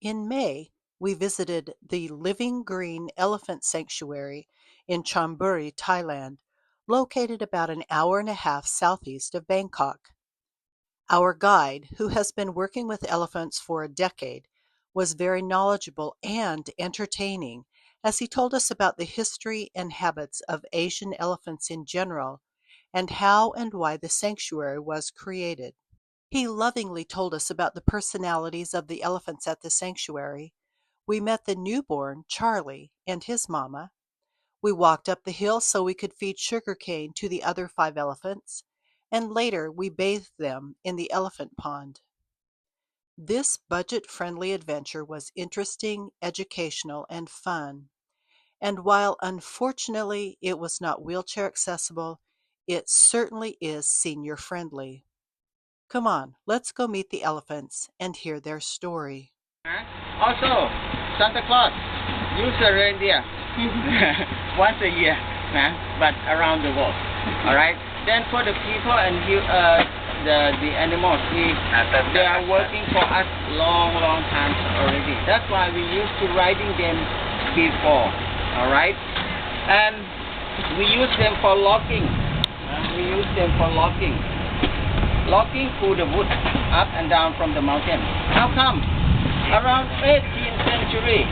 In May, we visited the Living Green Elephant Sanctuary in Chon Buri, Thailand, located about an hour and a half southeast of Bangkok. Our guide, who has been working with elephants for a decade, was very knowledgeable and entertaining as he told us about the history and habits of Asian elephants in general and how and why the sanctuary was created. He lovingly told us about the personalities of the elephants at the sanctuary. We met the newborn, Charlie, and his mama. We walked up the hill so we could feed sugarcane to the other 5 elephants, and later we bathed them in the elephant pond. This budget-friendly adventure was interesting, educational, and fun. And while unfortunately it was not wheelchair accessible, it certainly is senior friendly. Come on, let's go meet the elephants and hear their story. Also, Santa Claus use a reindeer once a year, but around the world. All right. Then for the people and the animals, they are working for us long time already. That's why we used to riding them before. All right. And we use them for logging. Logging through the wood up and down from the mountain. How come? Around 18th century,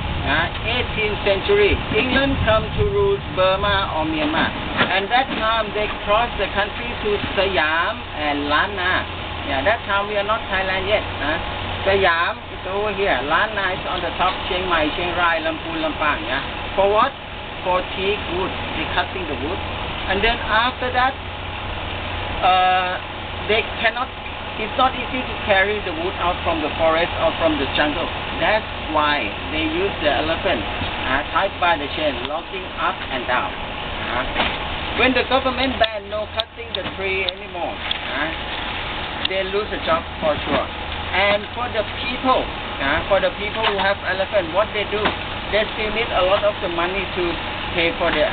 England come to rule Burma or Myanmar, and that time they crossed the country to Siam and Lan Na. Yeah, that time we are not Thailand yet. Siam is over here. Lan Na is on the top. Chiang Mai, Chiang Rai, Lamphun, Lampang. Yeah. For what? For teak wood. They cutting the wood, and then after that, they cannot. It's not easy to carry the wood out from the forest or from the jungle. That's why they use the elephant tied by the chain, logging up and down. When the government ban no cutting the tree anymore, they lose a job for sure. And for the people who have elephant, what they do, they still need a lot of the money to pay for the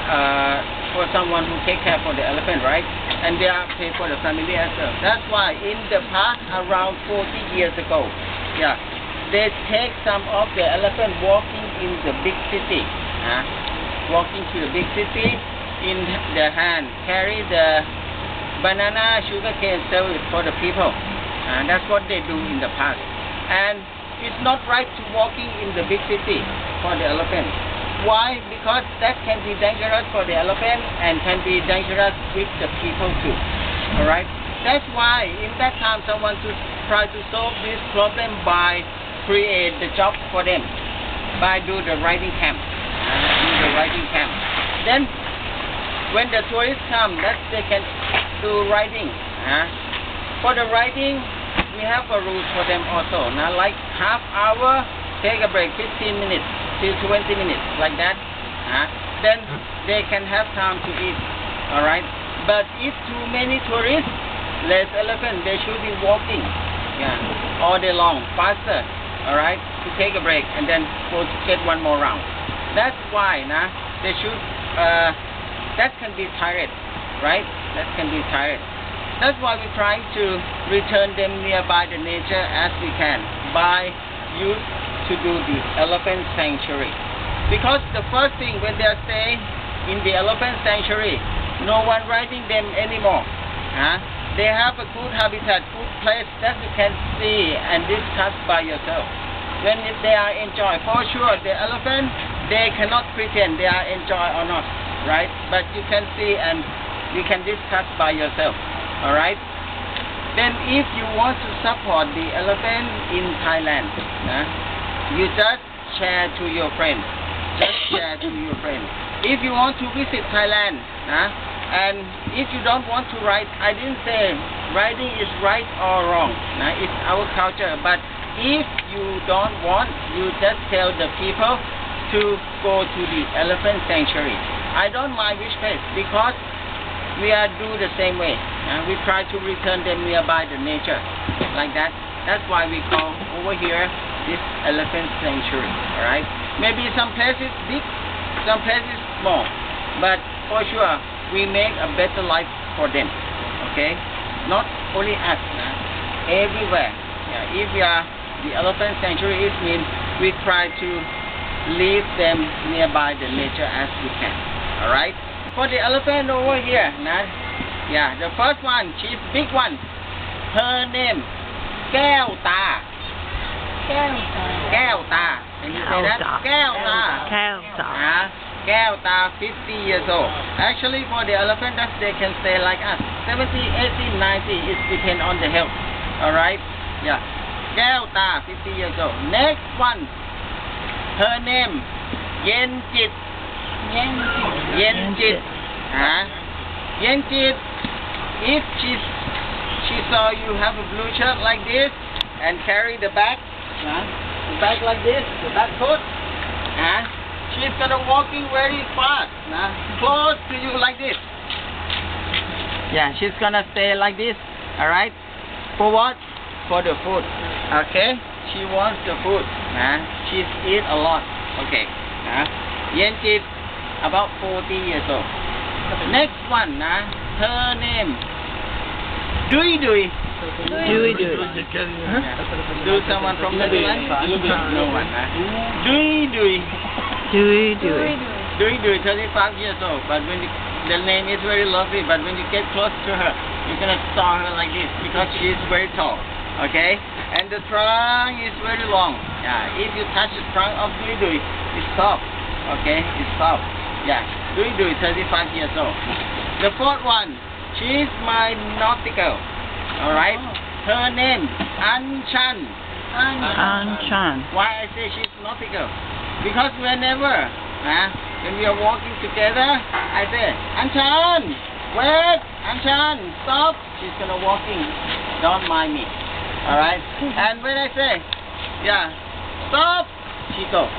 for someone who take care for the elephant, right? And they are pay for the family as well. That's why in the past, around 40 years ago, they take some of the elephant walking in the big city, walking to the big city in the hand, carry the banana sugarcane service for the people. And that's what they do in the past. And it's not right to walking in the big city for the elephant. Why? Because that can be dangerous for the elephant and can be dangerous with the people too. Alright? That's why in that time someone to try to solve this problem by create the job for them, by do the riding camp. Then when the tourists come, that they can do riding. For the riding, we have a rule for them also. Now like half hour, take a break, 15 minutes. Till 20 minutes, like that. Then they can have time to eat. Alright? But if too many tourists, less elephant, they should be walking all day long, faster. Alright? To take a break and then go to get one more round. That's why they should, that can be tired. Right? That can be tired. That's why we're trying to return them nearby the nature as we can by use to do the elephant sanctuary. Because the first thing when they stay in the elephant sanctuary, no one riding them anymore. They have a good habitat, good place that you can see and discuss by yourself. When they are enjoy, for sure the elephant, they cannot pretend they are enjoy or not, right? But you can see and you can discuss by yourself. Alright? Then if you want to support the elephant in Thailand, you just share to your friends. If you want to visit Thailand, and if you don't want to ride, I didn't say riding is right or wrong. It's our culture. But if you don't want, you just tell the people to go to the elephant sanctuary. I don't mind which place because we are do the same way. We try to return them nearby the nature, like that. That's why we call over here this elephant sanctuary. Alright? Maybe some places big, some places small, but for sure we make a better life for them. Okay? Not only us, everywhere. If we are the elephant sanctuary, it means we try to leave them nearby the nature as we can. Alright? For the elephant over here, yeah, the first one, she's big one. Her name, แก้วตา แก้วตา Can you say that? แก้วตา แก้วตา 50 years old. Actually, for the elephant, that they can stay like us. 70, 80, 90, it depends on the health. Alright? Yeah. แก้วตา 50 years old. Next one. Her name, เย็นจิต เย็นจิต เย็นจิต. If she saw you have a blue shirt like this and carry the bag, like this, the back foot, she's gonna walking very fast, close to you like this. Yeah, she's gonna stay like this. Alright? For what? For the food. Okay? She wants the food. She's eat a lot. Okay. Yenjit, about 40 years old. Next one, her name, Dui Dui. Do someone from the Thailand? No one. Dui Dui. Dui Dui, 35 years old. But when the name is very lovely, but when you get close to her, you're gonna saw her like this because she is very tall. Okay? And the trunk is very long. Yeah, if you touch the trunk of Dui Dui, it's soft. Okay? It's soft. Yeah. Dui Dui, 35 years old. The fourth one, she's my nautical. Alright? Her name, Anchan. Why I say she's nautical? Because whenever, when we are walking together, I say, Anchan, wait, Anchan, stop. She's gonna walking. Don't mind me. Alright? And when I say, yeah, stop, she goes.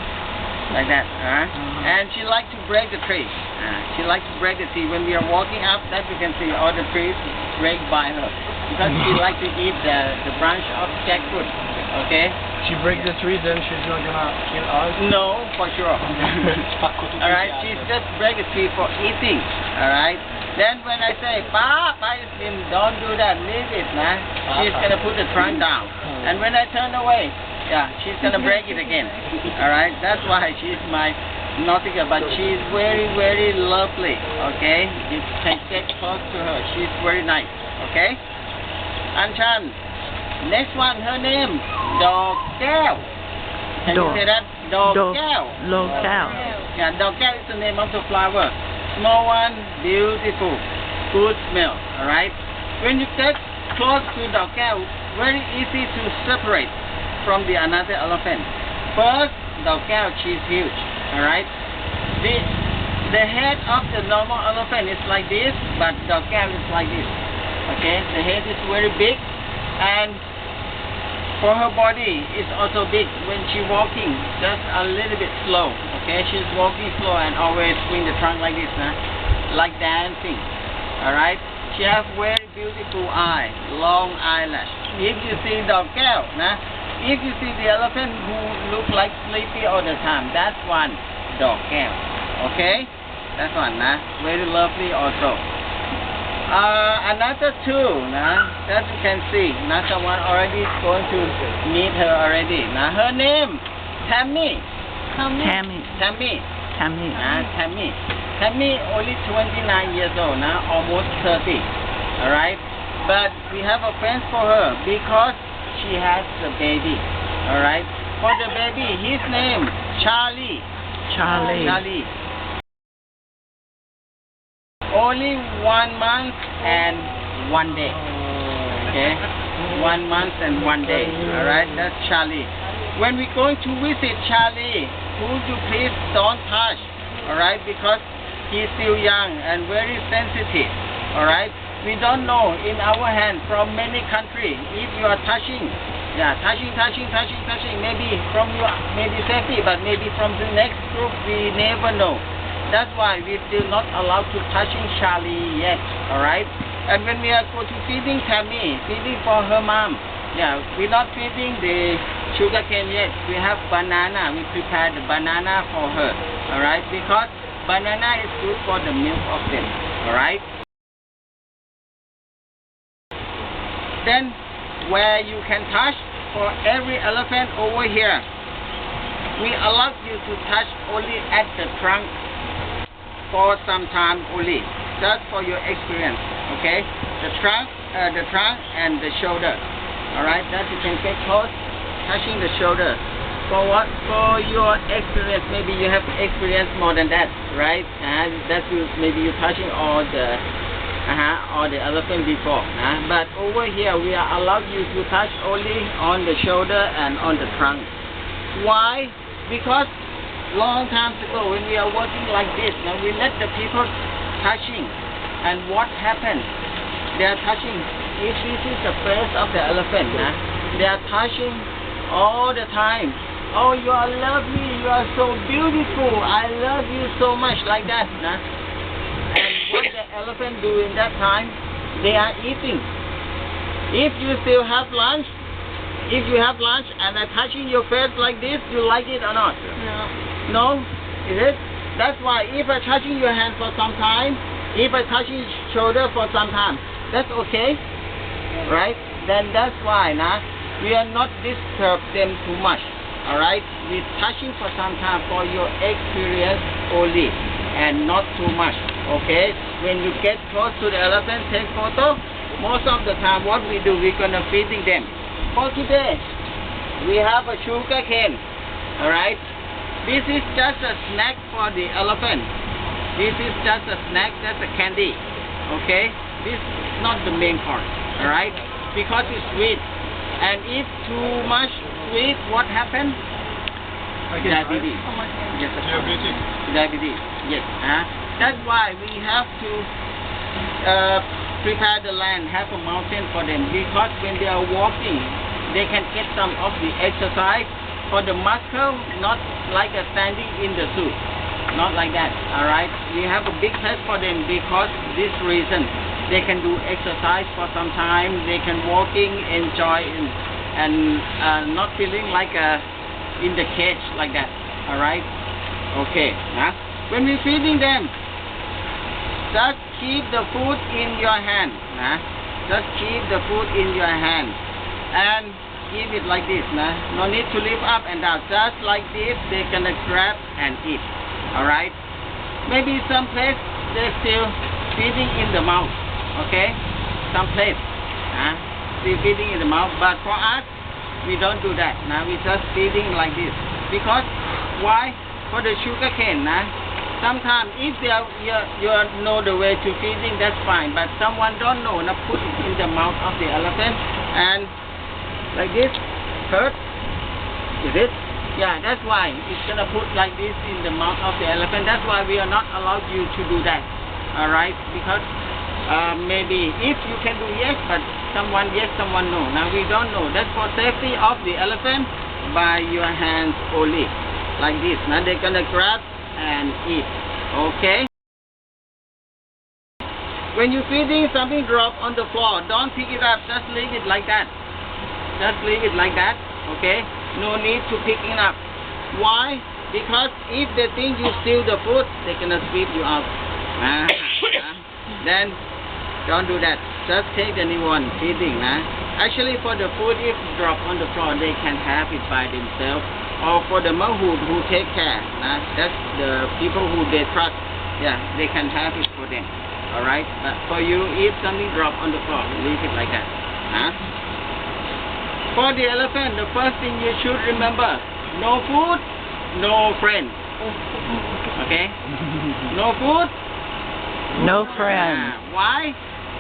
Like that. And she likes to break the tree. She likes to break the tree. When we are walking up, that you can see all the trees break by her. Because she likes to eat the branch of jackfruit. Okay? She breaks the tree, then she's not gonna kill us? No, for sure. Alright? She just break the tree for eating. Alright? Then when I say, Pa is in, don't do that, leave it, she's gonna put the trunk down. And when I turn away, yeah, she's gonna break it again. Alright, that's why she's my nautical, but she's very, very lovely. Okay, you can get close to her. She's very nice. Okay, Anchan. Next one, her name, Dog Keo. Can you say that? Dog Keo. Yeah, Dog Keo is the name of the flower. Small one, beautiful, good smell. Alright, when you get close to Dog Keo, very easy to separate from the another elephant. First, Dog Keo, she's huge. Alright? The head of the normal elephant is like this, but Dog Keo is like this. Okay? The head is very big, and for her body is also big. When she walking, just a little bit slow. Okay? She's walking slow and always swing the trunk like this, like dancing. Alright? She has very beautiful eye, long eyelash. If you see Dog Keo, if you see the elephant who look like sleepy all the time, that's one Dog Keo. Okay? That's one, very lovely also. Another two, that you can see. Someone already going to meet her already. Her name, Tammy. Tammy only 29 years old, almost 30. Alright? But we have a friend for her because she has the baby. Alright? For the baby, his name, Charlie. Only 1 month and 1 day. Okay? 1 month and 1 day. Alright? That's Charlie. When we're going to visit Charlie, would you please don't touch. Alright? Because he's still young and very sensitive. Alright? We don't know in our hand from many countries if you are touching, maybe from you, maybe safety, but maybe from the next group we never know. That's why we still not allowed to touching Charlie yet. Alright? And when we are going to feeding Tammy, feeding for her mom, we're not feeding the sugarcane yet. We have banana. We prepared the banana for her. Alright? Because banana is good for the milk of them. Alright? Then where you can touch for every elephant over here, we allow you to touch only at the trunk for some time only, just for your experience. Okay, the trunk and the shoulder. All right, that you can get close, touching the shoulder. For what? For your experience, maybe you have experience more than that, right? And that's you. Maybe you're touching all the elephant before. But over here, we are allowed you to touch only on the shoulder and on the trunk. Why? Because long time ago, when we are working like this, now we let the people touching, and what happens? They are touching. If this is the face of the elephant, they are touching all the time. Oh, you are lovely, you are so beautiful, I love you so much, like that. And what the elephant do in that time, they are eating. If you still have lunch, if you have lunch and are touching your face like this, you like it or not? No? Is it? That's why if I'm touching your hand for some time, if I'm touching your shoulder for some time, that's okay, right? Then that's why we are not disturb them too much. Alright, we're touching for some time for your experience only and not too much. Okay, when you get close to the elephant, take photo. Most of the time what we do, we're gonna feeding them. For today, we have a sugar cane. Alright, this is just a snack for the elephant. This is just a snack, that's a candy. Okay, this is not the main part. Alright, because it's sweet. And if too much sweet, what happens? Diabetes. Yes, diabetes. Yes. That's why we have to prepare the land, have a mountain for them, because when they are walking, they can get some of the exercise for the muscle, not like a standing in the suit. Not like that. Alright. We have a big place for them because this reason. They can do exercise for some time. They can walking, enjoy, and not feeling like in the cage like that. All right. Okay. When we're feeding them, just keep the food in your hand. Just keep the food in your hand and give it like this. No need to lift up and down. Just like this, they can grab and eat. All right. Maybe some place they're still feeding in the mouth. Okay, some place, still feeding in the mouth, but for us, we don't do that. Now we just feeding like this. Because why? For the sugar cane, sometimes if they are, you know the way to feeding, that's fine. But someone don't know, now put it in the mouth of the elephant and like this, hurt. Is it? Yeah, that's why it's gonna put like this in the mouth of the elephant. That's why we are not allowed you to do that. All right, because. Maybe if you can do yes, but someone yes, someone no. Now we don't know. That's for safety of the elephant by your hands only. Like this. Now they're gonna grab and eat. Okay? When you're feeding, something drop on the floor. Don't pick it up. Just leave it like that. Just leave it like that. Okay? No need to pick it up. Why? Because if they think you steal the food, they're gonna sweep you out. Then don't do that. Just take the new one, feeding. Actually, for the food, if drop on the floor, they can have it by themselves. Or for the monk who take care, that's the people who they trust. Yeah, they can have it for them. All right. But for you, if something drop on the floor, leave it like that. For the elephant, the first thing you should remember: no food, no friend. Okay. No food. No friend. Why?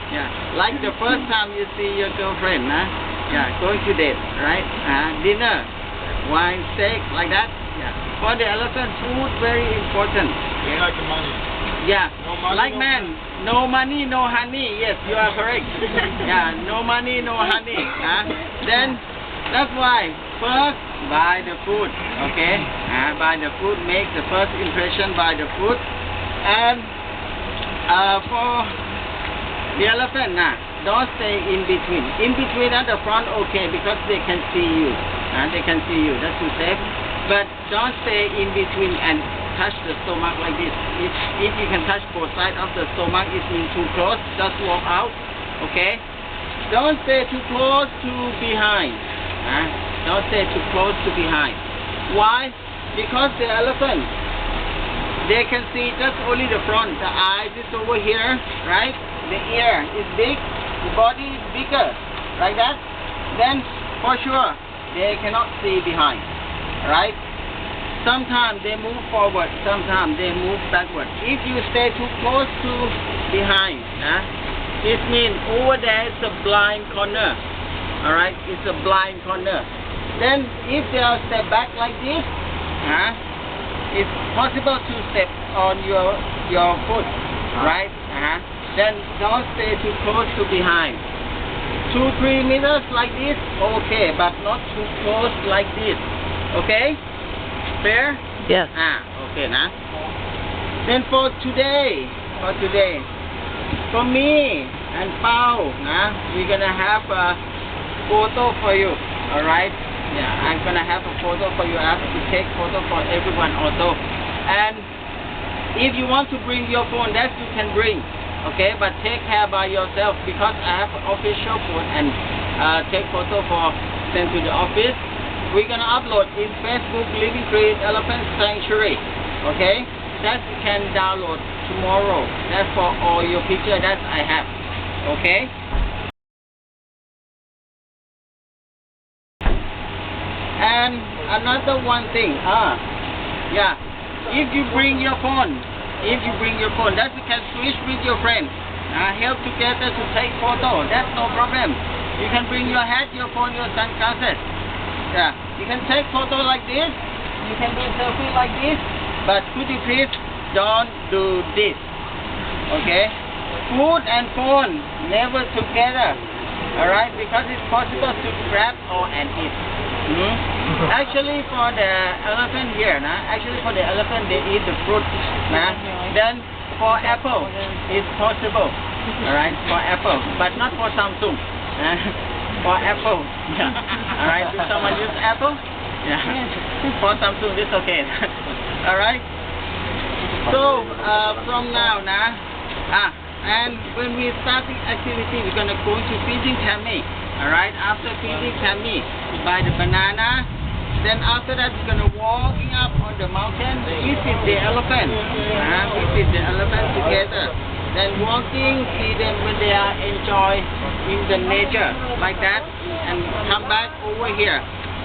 Yeah, like the first time you see your girlfriend, going to date, right? Dinner, wine, steak, like that. Yeah. For the elephant, food very important. They like the money. Yeah. No money, like no man, no money, no honey. Yes, you are correct. Yeah, no money, no honey. Then that's why first buy the food. Okay. Buy the food. Make the first impression by the food, and for the elephant, don't stay in between. In between at the front, okay, because they can see you. They can see you. That's too safe. But don't stay in between and touch the stomach like this. If you can touch both sides of the stomach, it means too close. Just walk out. Okay. Don't stay too close to behind. Don't stay too close to behind. Why? because the elephant, they can see just only the front. The eyes is over here, right? The ear is big, the body is bigger, like that. Then for sure they cannot see behind, right? Sometimes they move forward, sometimes they move backward. If you stay too close to behind, this means over there is a blind corner. Alright, it's a blind corner. Then if they are step back like this, it's possible to step on your foot, right? Then don't stay too close to behind. 2-3 meters like this, okay, but not too close like this. Okay? Fair? Yes. Okay, nah. Then for today, for me and Pao, we're gonna have a photo for you. Alright? Yeah, I'm gonna have a photo for you. I have to take photo for everyone also. And if you want to bring your phone, that you can bring. Okay, but take care by yourself, because I have official phone and take photo for send to the office. We're gonna upload in Facebook Living Green Elephant Sanctuary. Okay, that you can download tomorrow. That's for all your picture that I have. Okay. And another one thing, yeah, if you bring your phone, that you can switch with your friend, help together to take photo. That's no problem. You can bring your hat, your phone, your sunglasses. Yeah, you can take photo like this. You can do selfie like this. But could you please don't do this? Okay? Food and phone never together. Alright, because it's possible to grab or and eat. Actually, for the elephant here, they eat the fruit. Then for apple, it's possible. Alright, for apple, but not for Samsung. For apple. Yeah. Alright, do someone use apple? Yeah. For Samsung, it's okay. Alright. So from now, and when we start the activity, we're gonna go to feeding tummy. Alright, after feeding tummy, buy the banana. Then after that, we're gonna walking up on the mountain, visit the elephant. Visit the elephant together. Then walking, see them when they are enjoy in the nature like that, and come back over here.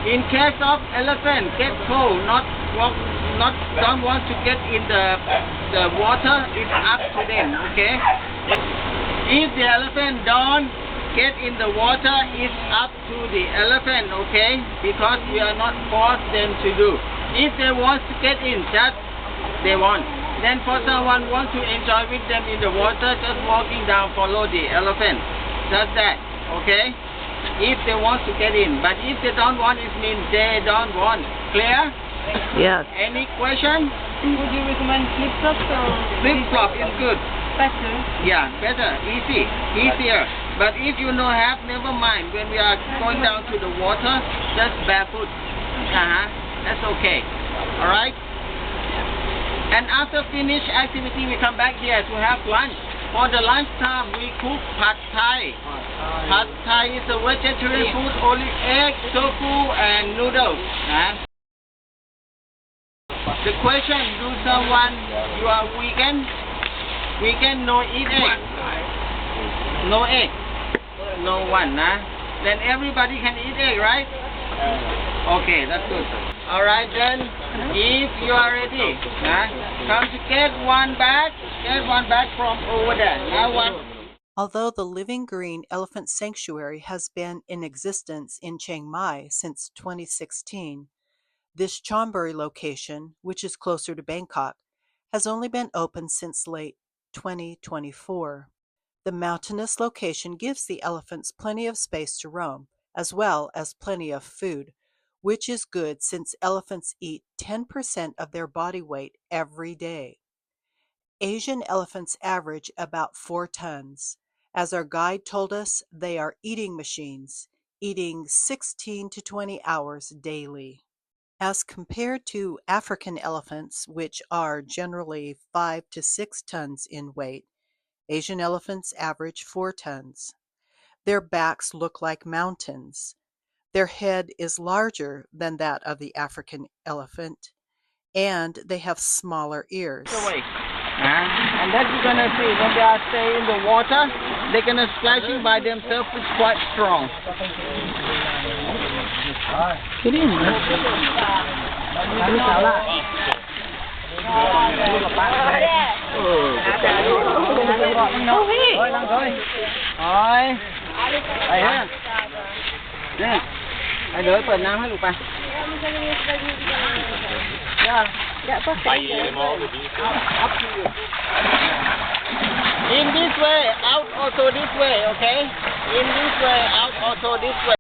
In case of elephant get cold, don't want to get in the water, it's up to them. Okay. If the elephant don't get in the water, it's up to the elephant, okay? Because we are not forced them to do. If they want to get in, that they want. Then for someone want to enjoy with them in the water, just walking down, follow the elephant. Just that, okay? If they want to get in, but if they don't want, it means they don't want. Clear? Yes. Any question? Would you recommend flip-flops or? Flip-flop is good. Better? Yeah, better, easier. But if you don't have, never mind. When we are going down to the water, just barefoot. That's okay. Alright? And after finish activity, we come back here to have lunch. For the lunchtime, we cook pad thai. Pad thai is a vegetarian food, only egg, tofu, and noodles. The question, do someone, you are vegan? Vegan, no eat egg. No egg. No one, Then everybody can eat egg, right? Okay, that's good. Alright then, if you are ready, come to get one bag from over there. Now one. Although the Living Green Elephant Sanctuary has been in existence in Chiang Mai since 2016, this Chon Buri location, which is closer to Bangkok, has only been open since late 2024. The mountainous location gives the elephants plenty of space to roam, as well as plenty of food, which is good since elephants eat 10% of their body weight every day. Asian elephants average about 4 tons. As our guide told us, they are eating machines, eating 16 to 20 hours daily. As compared to African elephants, which are generally 5 to 6 tons in weight, Asian elephants average 4 tons. Their backs look like mountains. Their head is larger than that of the African elephant. and they have smaller ears. Away. And that you're gonna see when they are stay in the water, they're gonna splashing by themselves. It's quite strong. Get in. Rồi. Đây ha. Nè. Ai đợi ปิดน้ำให้ลูกไป In this way, out also this way, okay? In this way, out also this way.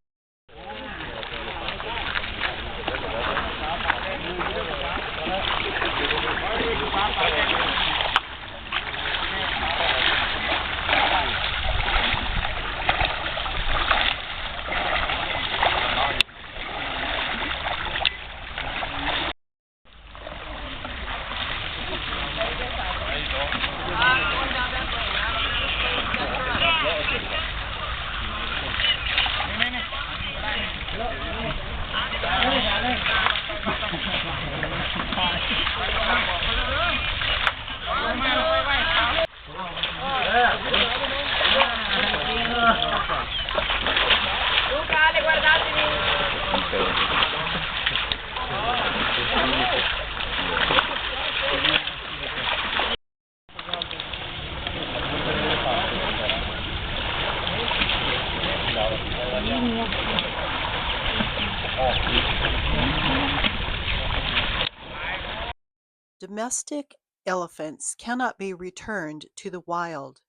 Domestic elephants cannot be returned to the wild.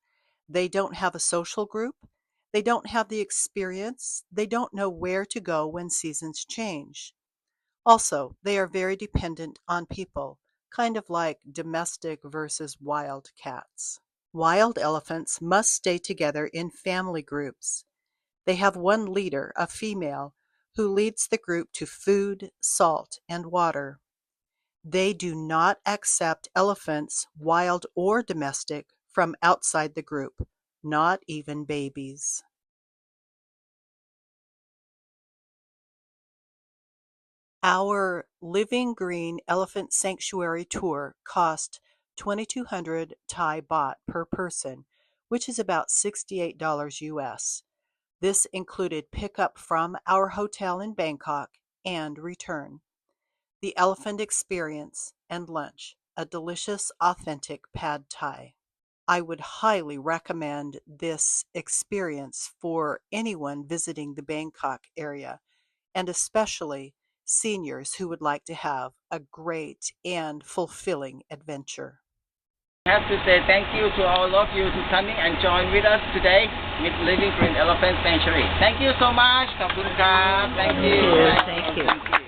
They don't have a social group. They don't have the experience. They don't know where to go when seasons change. Also, they are very dependent on people, kind of like domestic versus wild cats. Wild elephants must stay together in family groups. They have one leader, a female, who leads the group to food, salt, and water. They do not accept elephants, wild or domestic, from outside the group, not even babies. Our Living Green Elephant Sanctuary tour cost 2,200 Thai baht per person, which is about $68 US. This included pickup from our hotel in Bangkok and return, the elephant experience, and lunch, a delicious, authentic pad Thai. I would highly recommend this experience for anyone visiting the Bangkok area, and especially seniors who would like to have a great and fulfilling adventure. I have to say thank you to all of you to coming and join with us today with Living Green Elephant Sanctuary. Thank you so much. ขอบคุณครับ Thank you. Thank you.